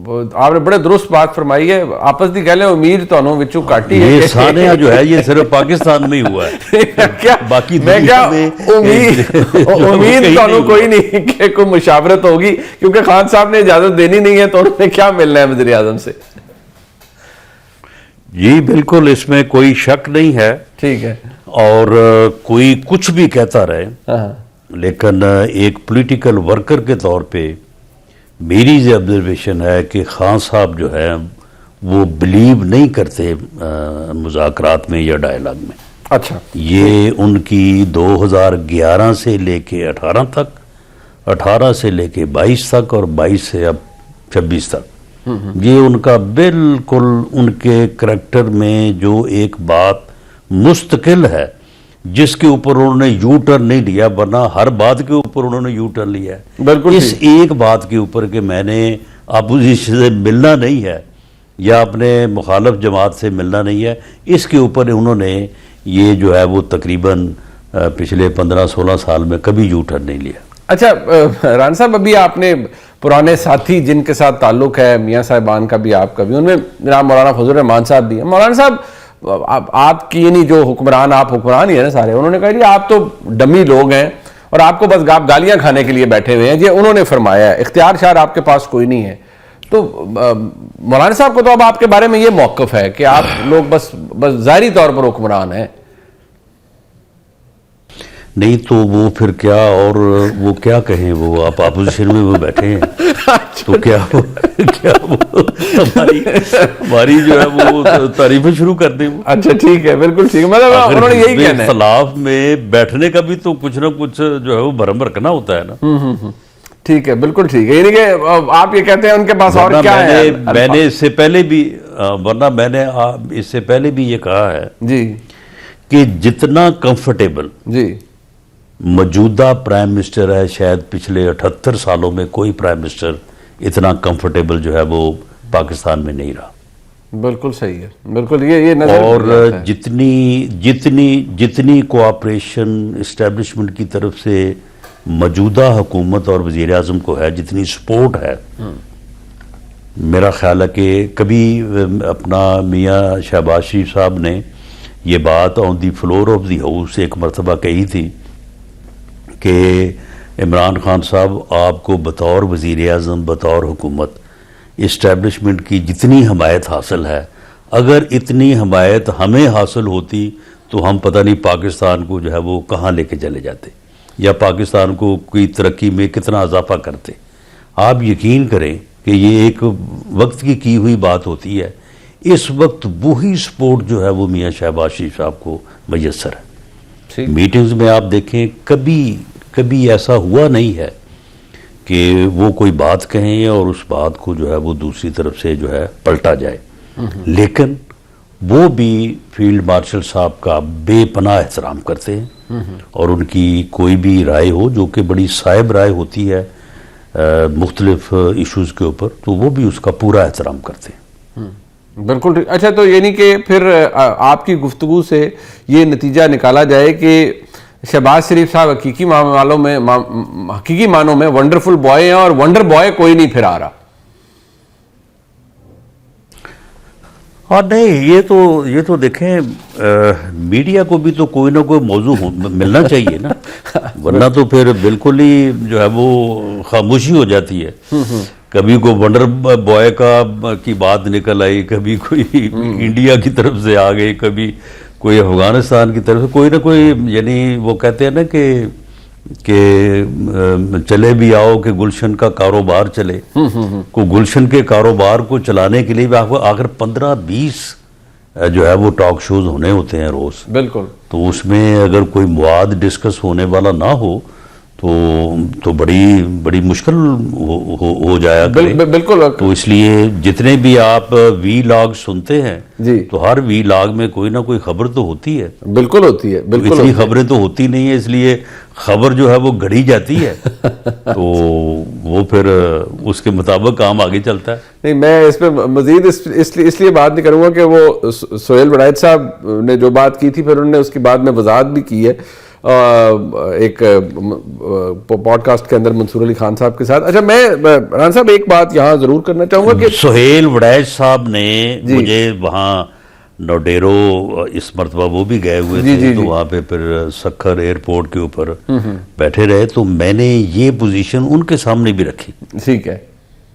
آپ نے بڑے درست بات فرمائی ہے. آپس دی گل ہے امید تانوں وچوں گھٹ ہی ہے. یہ سانحہ جو ہے یہ صرف پاکستان میں ہی ہوا ہے, باقی دنیا میں امید تانوں کوئی نہیں کہ کوئی مشاورت ہوگی, کیونکہ خان صاحب نے اجازت دینی نہیں ہے تو انہوں نے کیا ملنا ہے وزیر اعظم سے. جی بالکل, اس میں کوئی شک نہیں ہے. ٹھیک ہے. اور کوئی کچھ بھی کہتا رہے, لیکن ایک پولیٹیکل ورکر کے طور پہ میری یہ آبزرویشن ہے کہ خان صاحب جو ہے وہ بلیو نہیں کرتے مذاکرات میں یا ڈائیلاگ میں. اچھا. یہ ان کی 2011 سے لے کے 18 تک, 18 سے لے کے 22 تک, اور 22 سے اب 26 تک, یہ ان کا بالکل ان کے کریکٹر میں جو ایک بات مستقل ہے جس کے اوپر انہوں نے یو ٹرن نہیں لیا, ورنہ ہر بات کے اوپر انہوں نے یو ٹرن لیا ہے. بالکل اس ایک بات کے اوپر کہ میں نے اپوزیشن سے ملنا نہیں ہے یا اپنے مخالف جماعت سے ملنا نہیں ہے, اس کے اوپر انہوں نے یہ جو ہے وہ تقریباً پچھلے 15-16 سال میں کبھی یو ٹرن نہیں لیا. اچھا رانا صاحب, ابھی آپ نے پرانے ساتھی جن کے ساتھ تعلق ہے, میاں صاحبان کا بھی آپ کا بھی, ان میں جناب مولانا فضل الرحمان صاحب بھی ہیں. مولانا صاحب آپ کی یعنی جو حکمران, آپ حکمران ہی ہیں نا سارے, انہوں نے کہا جی آپ تو ڈمی لوگ ہیں اور آپ کو بس گالیاں کھانے کے لیے بیٹھے ہوئے ہیں, یہ انہوں نے فرمایا ہے, اختیار شار آپ کے پاس کوئی نہیں ہے. تو مولانا صاحب کو تو اب آپ کے بارے میں یہ موقف ہے کہ آپ لوگ بس ظاہری طور پر حکمران ہیں. نہیں تو وہ پھر کیا, اور وہ کیا کہیں, وہ آپ اپوزیشن میں وہ بیٹھے ہیں تو کیا ہماری جو ہے وہ تعریفیں شروع کر دیں. اچھا ٹھیک ہے, بالکل ٹھیک ہے, مطلب انہوں نے یہی کہنا ہے. اختلاف میں بیٹھنے کا بھی تو کچھ نہ کچھ جو ہے وہ بھرم رکھنا ہوتا ہے نا. ٹھیک ہے, بالکل ٹھیک ہے, یعنی کہ آپ یہ کہتے ہیں ان کے پاس اور کیا ہے. میں نے اس سے پہلے بھی, ورنہ میں نے اس سے پہلے بھی یہ کہا ہے جی کہ جتنا کمفرٹیبل جی موجودہ پرائم منسٹر ہے, شاید پچھلے 78 سالوں میں کوئی پرائم منسٹر اتنا کمفرٹیبل جو ہے وہ پاکستان میں نہیں رہا. بالکل صحیح ہے, بالکل یہ نظر. اور جتنی کوآپریشن اسٹیبلشمنٹ کی طرف سے موجودہ حکومت اور وزیر اعظم کو ہے, جتنی سپورٹ ہے, میرا خیال ہے کہ کبھی اپنا میاں شہباز شریف صاحب نے یہ بات آن دی فلور آف دی ہاؤس ایک مرتبہ کہی تھی کہ عمران خان صاحب آپ کو بطور وزیر اعظم, بطور حکومت اسٹیبلشمنٹ کی جتنی حمایت حاصل ہے, اگر اتنی حمایت ہمیں حاصل ہوتی تو ہم پتہ نہیں پاکستان کو جو ہے وہ کہاں لے کے چلے جاتے یا پاکستان کو کوئی ترقی میں کتنا اضافہ کرتے. آپ یقین کریں کہ یہ ایک وقت کی ہوئی بات ہوتی ہے. اس وقت وہی سپورٹ جو ہے وہ میاں شہباز شریف صاحب کو میسر ہے. میٹنگز میں آپ دیکھیں کبھی ایسا ہوا نہیں ہے کہ وہ کوئی بات کہیں اور اس بات کو جو ہے وہ دوسری طرف سے جو ہے پلٹا جائے. لیکن وہ بھی فیلڈ مارشل صاحب کا بے پناہ احترام کرتے ہیں, اور ان کی کوئی بھی رائے ہو جو کہ بڑی صائب رائے ہوتی ہے مختلف ایشوز کے اوپر, تو وہ بھی اس کا پورا احترام کرتے ہیں. بالکل ٹھیک. اچھا, تو یعنی کہ پھر آپ کی گفتگو سے یہ نتیجہ نکالا جائے کہ شہباز شریف صاحب حقیقی معنوں میں ونڈرفل بوائے ہیں اور ونڈر بوائے کوئی نہیں پھر آ رہا. ہاں نہیں, یہ تو دیکھیں میڈیا کو بھی تو کوئی نہ کوئی موضوع ملنا چاہیے نا, ورنہ تو پھر بالکل ہی جو ہے وہ خاموشی ہو جاتی ہے. کبھی کوئی ونڈر بوائے کی بات نکل آئی, کبھی کوئی انڈیا کی طرف سے آ گئی, کبھی کوئی افغانستان کی طرف سے, کوئی نہ کوئی, یعنی وہ کہتے ہیں نا کہ چلے بھی آؤ کہ گلشن کا کاروبار چلے. کو گلشن کے کاروبار کو چلانے کے لیے بھی آپ کو آخر 15-20 جو ہے وہ ٹاک شوز ہونے ہوتے ہیں روز. بالکل. تو اس میں اگر کوئی مواد ڈسکس ہونے والا نہ ہو تو بڑی مشکل ہو جایا کرے. بالکل. تو اس لیے جتنے بھی آپ وی لاگ سنتے ہیں تو ہر وی لاگ میں کوئی نہ کوئی خبر تو ہوتی ہے. بالکل ہوتی ہے. بالکل اتنی خبریں تو ہوتی نہیں ہے, اس لیے خبر جو ہے وہ گھڑی جاتی ہے تو وہ پھر اس کے مطابق کام آگے چلتا ہے. نہیں, میں اس پہ مزید اس لیے بات نہیں کروں گا کہ وہ سہیل وڑائچ صاحب نے جو بات کی تھی پھر انہوں نے اس کی بعد میں وضاحت بھی کی ہے. ایک پوڈ کاسٹ کے اندر منصور علی خان صاحب کے ساتھ. اچھا میں رانا صاحب ایک بات یہاں ضرور کرنا چاہوں گا کہ سہیل وڑیچ صاحب نے مجھے وہاں نوڈیرو اس مرتبہ وہ بھی گئے ہوئے تھے تو وہاں پہ پھر سکھر ایئرپورٹ کے اوپر بیٹھے رہے تو میں نے یہ پوزیشن ان کے سامنے بھی رکھی. ٹھیک ہے.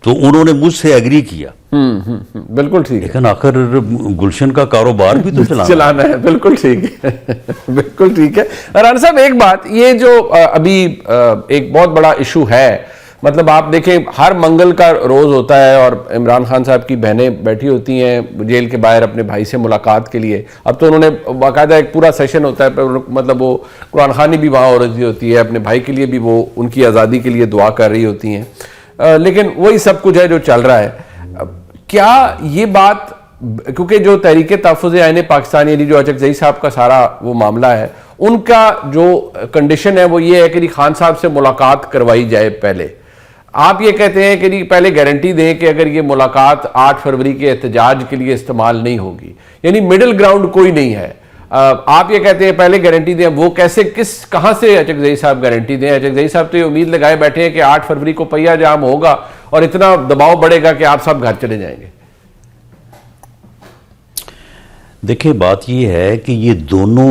تو انہوں نے مجھ سے ایگری کیا. بالکل ٹھیک ہے. لیکن آخر گلشن کا کاروبار بھی تو چلانا ہے. بالکل ٹھیک ہے. بالکل ٹھیک ہے. رانا صاحب ایک بات یہ جو ابھی ایک بہت بڑا ایشو ہے, مطلب آپ دیکھیں ہر منگل کا روز ہوتا ہے اور عمران خان صاحب کی بہنیں بیٹھی ہوتی ہیں جیل کے باہر اپنے بھائی سے ملاقات کے لیے. اب تو انہوں نے باقاعدہ ایک پورا سیشن ہوتا ہے, مطلب وہ قرآن خوانی بھی وہاں ہو رہی ہوتی ہے, اپنے بھائی کے لیے بھی وہ ان کی آزادی کے لیے دعا کر رہی ہوتی ہیں. لیکن وہی سب کچھ ہے جو چل رہا ہے. کیا یہ بات, کیونکہ جو تحریک تحفظ آئین پاکستان یعنی جو اچکزئی صاحب کا سارا وہ معاملہ ہے, ان کا جو کنڈیشن ہے وہ یہ ہے کہ خان صاحب سے ملاقات کروائی جائے پہلے. آپ یہ کہتے ہیں کہ پہلے گارنٹی دیں کہ اگر یہ ملاقات 8 فروری کے احتجاج کے لیے استعمال نہیں ہوگی, یعنی مڈل گراؤنڈ کوئی نہیں ہے. آپ یہ کہتے ہیں پہلے گارنٹی دیں, وہ کیسے کہاں سے اچکزئی صاحب گارنٹی دیں؟ اچکزئی صاحب تو یہ امید لگائے بیٹھے ہیں کہ 8 فروری کو پہیہ جام ہوگا اور اتنا دباؤ بڑھے گا کہ آپ سب گھر چلے جائیں گے. دیکھیں بات یہ ہے کہ یہ دونوں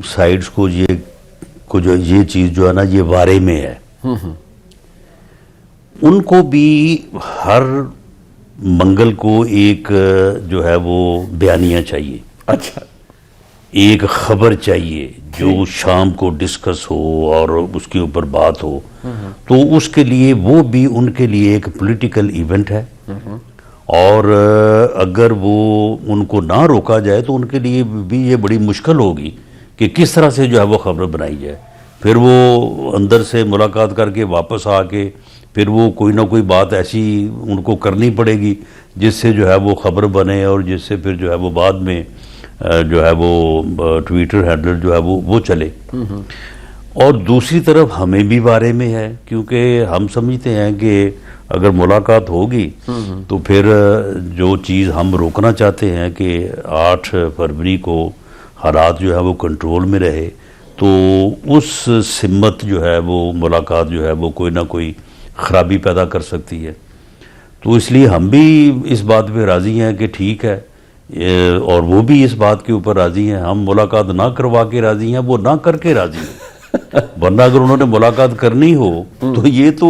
سائیڈز کو یہ چیز جو ہے نا یہ وارے میں ہے. ان کو بھی ہر منگل کو ایک جو ہے وہ بیانیہ چاہیے. اچھا. ایک خبر چاہیے جو شام کو ڈسکس ہو اور اس کے اوپر بات ہو. تو اس کے لیے وہ بھی ان کے لیے ایک پولیٹیکل ایونٹ ہے, اور اگر وہ ان کو نہ روکا جائے تو ان کے لیے بھی یہ بڑی مشکل ہوگی کہ کس طرح سے جو ہے وہ خبر بنائی جائے. پھر وہ اندر سے ملاقات کر کے واپس آ کے پھر وہ کوئی نہ کوئی بات ایسی ان کو کرنی پڑے گی جس سے جو ہے وہ خبر بنے اور جس سے پھر جو ہے وہ بعد میں جو ہے وہ ٹویٹر ہینڈل جو ہے وہ چلے. اور دوسری طرف ہمیں بھی بارے میں ہے, کیونکہ ہم سمجھتے ہیں کہ اگر ملاقات ہوگی تو پھر جو چیز ہم روکنا چاہتے ہیں کہ 8 فروری کو حالات جو ہے وہ کنٹرول میں رہے, تو اس سمت جو ہے وہ ملاقات جو ہے وہ کوئی نہ کوئی خرابی پیدا کر سکتی ہے. تو اس لیے ہم بھی اس بات پہ راضی ہیں کہ ٹھیک ہے, اور وہ بھی اس بات کے اوپر راضی ہیں. ہم ملاقات نہ کروا کے راضی ہیں, وہ نہ کر کے راضی ہیں. ورنہ اگر انہوں نے ملاقات کرنی ہو تو یہ تو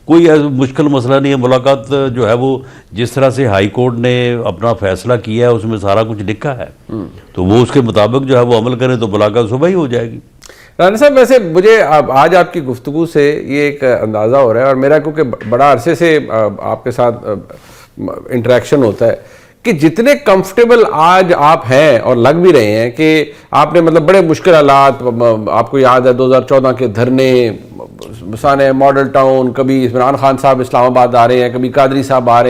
کوئی مشکل مسئلہ نہیں ہے. ملاقات جو ہے وہ جس طرح سے ہائی کورٹ نے اپنا فیصلہ کیا ہے اس میں سارا کچھ لکھا ہے, تو وہ اس کے مطابق جو ہے وہ عمل کریں تو ملاقات صبح ہی ہو جائے گی. رانا صاحب ویسے مجھے آج آپ کی گفتگو سے یہ ایک اندازہ ہو رہا ہے, اور میرا کیونکہ بڑا عرصے سے آپ کے ساتھ انٹریکشن ہوتا ہے, کہ جتنے کمفرٹیبل آج آپ ہیں اور لگ بھی رہے ہیں کہ آپ نے مطلب بڑے مشکل حالات, آپ کو یاد ہے 2014 کے دھرنے, مثلا ماڈل ٹاؤن, کبھی عمران خان صاحب اسلام آباد آ رہے ہیں, کبھی قادری صاحب آ رہے ہیں,